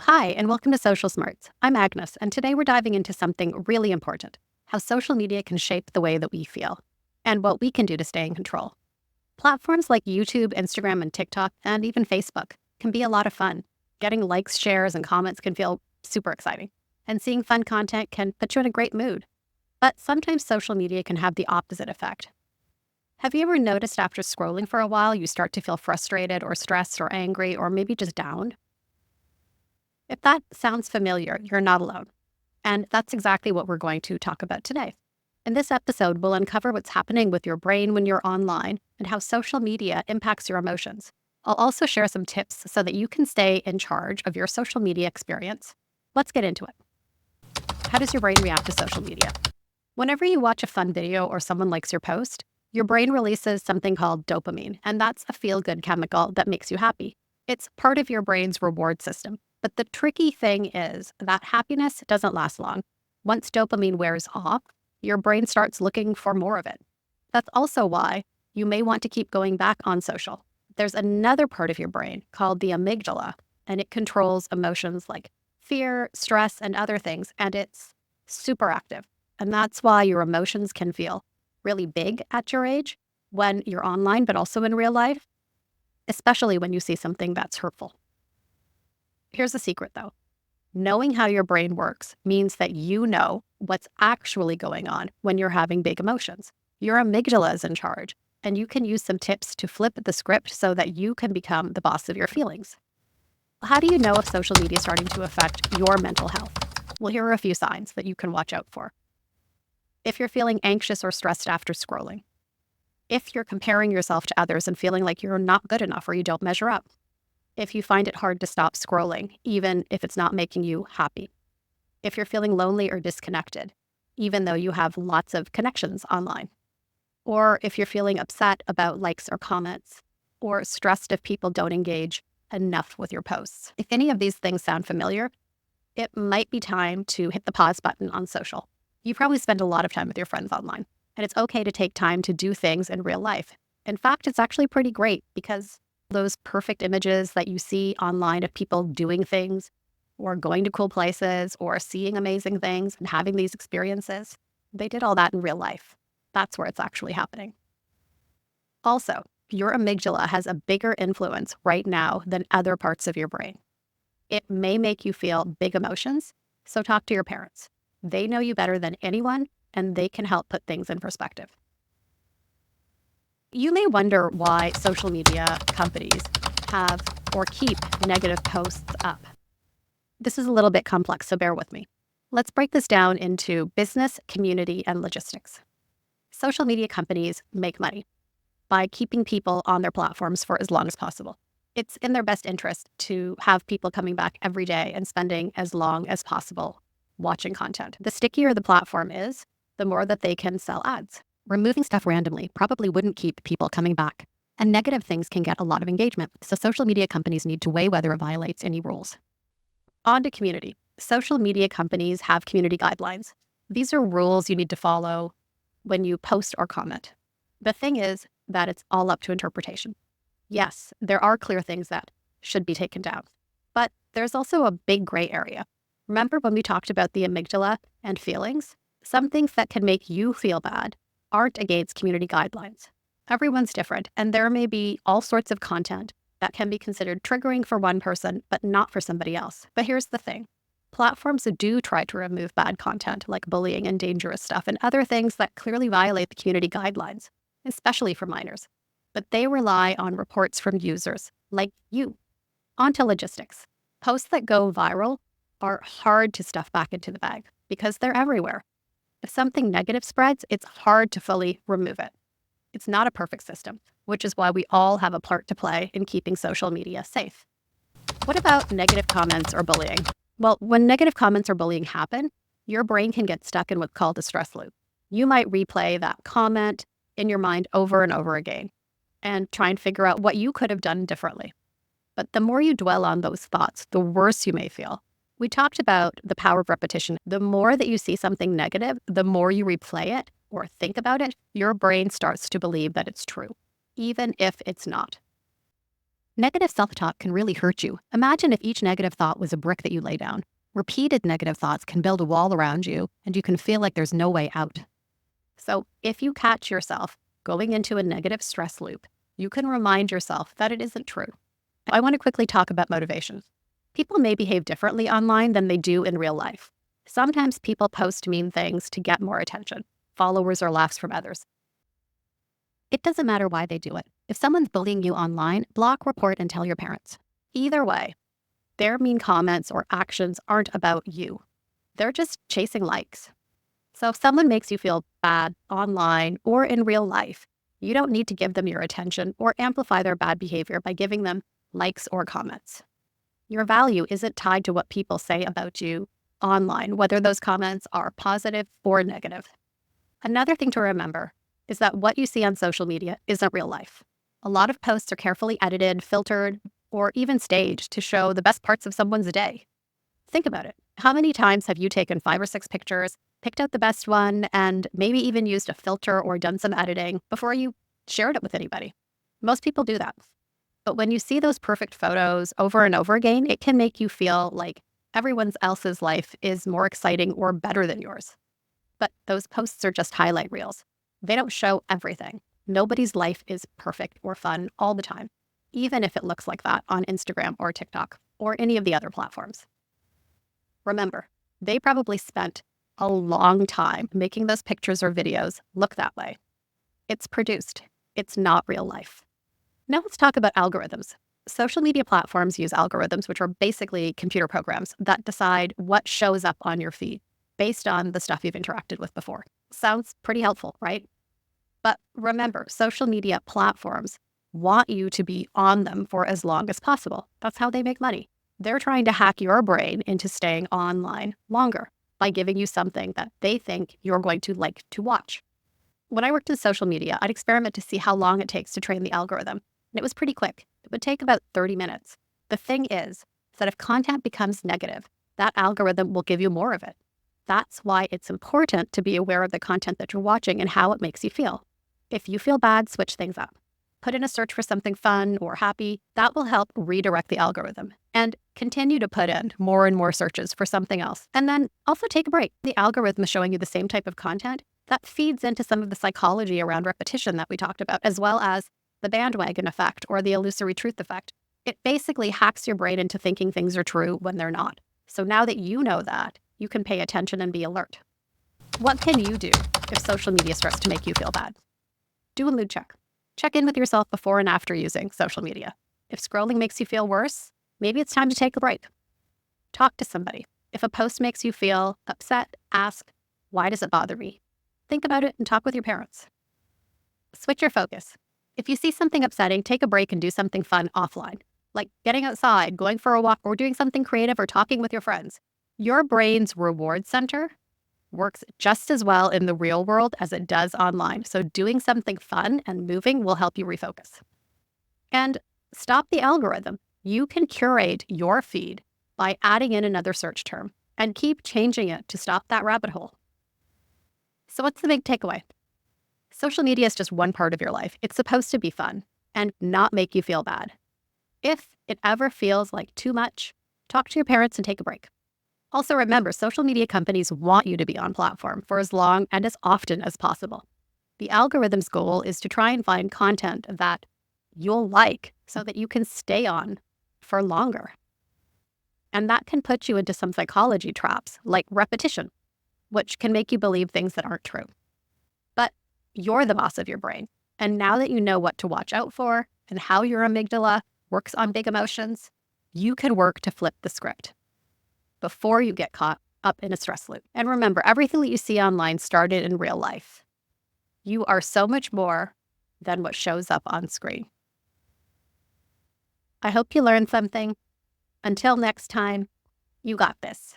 Hi, and welcome to Social Smarts. I'm Agnes, and today we're diving into something really important: how social media can shape the way that we feel, and what we can do to stay in control. Platforms like YouTube, Instagram, and TikTok, and even Facebook can be a lot of fun. Getting likes, shares, and comments can feel super exciting, and seeing fun content can put you in a great mood. But sometimes social media can have the opposite effect. Have you ever noticed after scrolling for a while, you start to feel frustrated or stressed or angry or maybe just down? If that sounds familiar, you're not alone. And that's exactly what we're going to talk about today. In this episode, we'll uncover what's happening with your brain when you're online and how social media impacts your emotions. I'll also share some tips so that you can stay in charge of your social media experience. Let's get into it. How does your brain react to social media? Whenever you watch a fun video or someone likes your post, your brain releases something called dopamine, and that's a feel-good chemical that makes you happy. It's part of your brain's reward system. But the tricky thing is that happiness doesn't last long. Once dopamine wears off, your brain starts looking for more of it. That's also why you may want to keep going back on social. There's another part of your brain called the amygdala, and it controls emotions like fear, stress, and other things, and it's super active. And that's why your emotions can feel really big at your age when you're online, but also in real life, especially when you see something that's hurtful. Here's the secret, though. Knowing how your brain works means that you know what's actually going on when you're having big emotions. Your amygdala is in charge, and you can use some tips to flip the script so that you can become the boss of your feelings. How do you know if social media is starting to affect your mental health? Well, here are a few signs that you can watch out for. If you're feeling anxious or stressed after scrolling, if you're comparing yourself to others and feeling like you're not good enough or you don't measure up, if you find it hard to stop scrolling, even if it's not making you happy, if you're feeling lonely or disconnected, even though you have lots of connections online, or if you're feeling upset about likes or comments, or stressed if people don't engage enough with your posts. If any of these things sound familiar, it might be time to hit the pause button on social. You probably spend a lot of time with your friends online, and it's okay to take time to do things in real life. In fact, it's actually pretty great because those perfect images that you see online of people doing things or going to cool places or seeing amazing things and having these experiences, they did all that in real life. That's where it's actually happening. Also, your amygdala has a bigger influence right now than other parts of your brain. It may make you feel big emotions, so talk to your parents. They know you better than anyone, and they can help put things in perspective. You may wonder why social media companies have or keep negative posts up. This is a little bit complex, so bear with me. Let's break this down into business, community, and logistics. Social media companies make money by keeping people on their platforms for as long as possible. It's in their best interest to have people coming back every day and spending as long as possible watching content. The stickier the platform is, the more that they can sell ads. Removing stuff randomly probably wouldn't keep people coming back. And negative things can get a lot of engagement, so social media companies need to weigh whether it violates any rules. On to community. Social media companies have community guidelines. These are rules you need to follow when you post or comment. The thing is that it's all up to interpretation. Yes, there are clear things that should be taken down, but there's also a big gray area. Remember when we talked about the amygdala and feelings? Some things that can make you feel bad aren't against community guidelines. Everyone's different, and there may be all sorts of content that can be considered triggering for one person, but not for somebody else. But here's the thing. Platforms do try to remove bad content like bullying and dangerous stuff and other things that clearly violate the community guidelines, especially for minors. But they rely on reports from users like you. On to logistics. Posts that go viral are hard to stuff back into the bag because they're everywhere. If something negative spreads, it's hard to fully remove it. It's not a perfect system, which is why we all have a part to play in keeping social media safe. What about negative comments or bullying? Well, when negative comments or bullying happen, your brain can get stuck in what's called a stress loop. You might replay that comment in your mind over and over again and try and figure out what you could have done differently. But the more you dwell on those thoughts, the worse you may feel. We talked about the power of repetition. The more that you see something negative, the more you replay it or think about it, your brain starts to believe that it's true, even if it's not. Negative self-talk can really hurt you. Imagine if each negative thought was a brick that you lay down. Repeated negative thoughts can build a wall around you, and you can feel like there's no way out. So if you catch yourself going into a negative stress loop, you can remind yourself that it isn't true. I want to quickly talk about motivation. People may behave differently online than they do in real life. Sometimes people post mean things to get more attention, followers, or laughs from others. It doesn't matter why they do it. If someone's bullying you online, block, report, and tell your parents. Either way, their mean comments or actions aren't about you. They're just chasing likes. So if someone makes you feel bad online or in real life, you don't need to give them your attention or amplify their bad behavior by giving them likes or comments. Your value isn't tied to what people say about you online, whether those comments are positive or negative. Another thing to remember is that what you see on social media isn't real life. A lot of posts are carefully edited, filtered, or even staged to show the best parts of someone's day. Think about it. How many times have you taken 5 or 6 pictures, picked out the best one, and maybe even used a filter or done some editing before you shared it with anybody? Most people do that. But when you see those perfect photos over and over again, it can make you feel like everyone else's life is more exciting or better than yours. But those posts are just highlight reels. They don't show everything. Nobody's life is perfect or fun all the time, even if it looks like that on Instagram or TikTok or any of the other platforms. Remember, they probably spent a long time making those pictures or videos look that way. It's produced. It's not real life. Now let's talk about algorithms. Social media platforms use algorithms, which are basically computer programs that decide what shows up on your feed based on the stuff you've interacted with before. Sounds pretty helpful, right? But remember, social media platforms want you to be on them for as long as possible. That's how they make money. They're trying to hack your brain into staying online longer by giving you something that they think you're going to like to watch. When I worked in social media, I'd experiment to see how long it takes to train the algorithm. And it was pretty quick. It would take about 30 minutes. The thing is that if content becomes negative, that algorithm will give you more of it. That's why it's important to be aware of the content that you're watching and how it makes you feel. If you feel bad, switch things up. Put in a search for something fun or happy. That will help redirect the algorithm. And continue to put in more and more searches for something else. And then also take a break. The algorithm is showing you the same type of content that feeds into some of the psychology around repetition that we talked about, as well as the bandwagon effect or the illusory truth effect. It basically hacks your brain into thinking things are true when they're not. So now that you know that, you can pay attention and be alert. What can you do if social media starts to make you feel bad? Do a mood check. Check in with yourself before and after using social media. If scrolling makes you feel worse, maybe it's time to take a break. Talk to somebody. If a post makes you feel upset, ask, why does it bother me? Think about it and talk with your parents. Switch your focus. If you see something upsetting, take a break and do something fun offline, like getting outside, going for a walk, or doing something creative or talking with your friends. Your brain's reward center works just as well in the real world as it does online. So doing something fun and moving will help you refocus. And stop the algorithm. You can curate your feed by adding in another search term and keep changing it to stop that rabbit hole. So what's the big takeaway? Social media is just one part of your life. It's supposed to be fun and not make you feel bad. If it ever feels like too much, talk to your parents and take a break. Also remember, social media companies want you to be on platform for as long and as often as possible. The algorithm's goal is to try and find content that you'll like so that you can stay on for longer. And that can put you into some psychology traps like repetition, which can make you believe things that aren't true. But you're the boss of your brain. And now that you know what to watch out for and how your amygdala works on big emotions, you can work to flip the script before you get caught up in a stress loop. And remember, everything that you see online started in real life. You are so much more than what shows up on screen. I hope you learned something. Until next time, you got this.